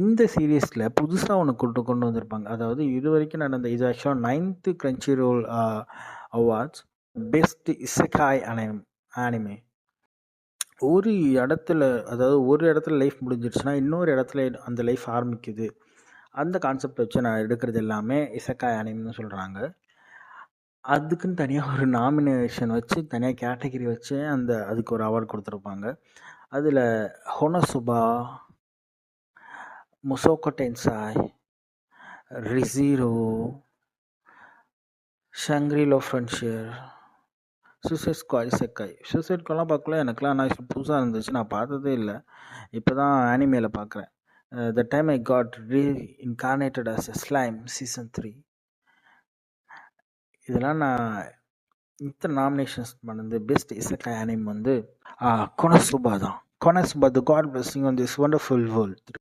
இந்த சீரீஸில் புதுசாக ஒன்று கொண்டு வந்திருப்பாங்க. அதாவது இது வரைக்கும் நடந்த இது ஆக்சுவலாக 9th Crunchyroll awards best இசக்காய் ஆனிமே. ஒரு இடத்துல லைஃப் முடிஞ்சிருச்சுன்னா இன்னொரு இடத்துல அந்த லைஃப் ஆரம்பிக்குது. அந்த கான்செப்ட் வச்சு நான் எடுக்கிறது எல்லாமே இசக்காய் அனிமின்னு சொல்கிறாங்க. அதுக்குன்னு தனியாக ஒரு நாமினேஷன் வச்சு தனியாக கேட்டகரி வச்சு அதுக்கு ஒரு அவார்டு கொடுத்துருப்பாங்க. அதில் ஹொனசுபா, முசோகோ டென்சாய், ரிசீரோ, ஷங்க்ரிலோ ஃப்ரன்ஷியர், சூசைட் ஸ்குவாட் இசக்காய். சூசைட் ஸ்குவாட்லாம் பார்க்கல, எனக்குலாம் நான் புதுசாக இருந்துச்சு, நான் பார்த்ததே இல்லை, இப்போ தான் ஆனிமேல பார்க்குறேன். The time I got reincarnated as a slime season 3. இதெல்லாம் நான் இத்தனை நாமினேஷன்ஸ் பண்ணது பெஸ்ட் இசக்காய் அனிம் வந்து கொனசுபா தான். கொனசுபா, the god blessing on this wonderful world.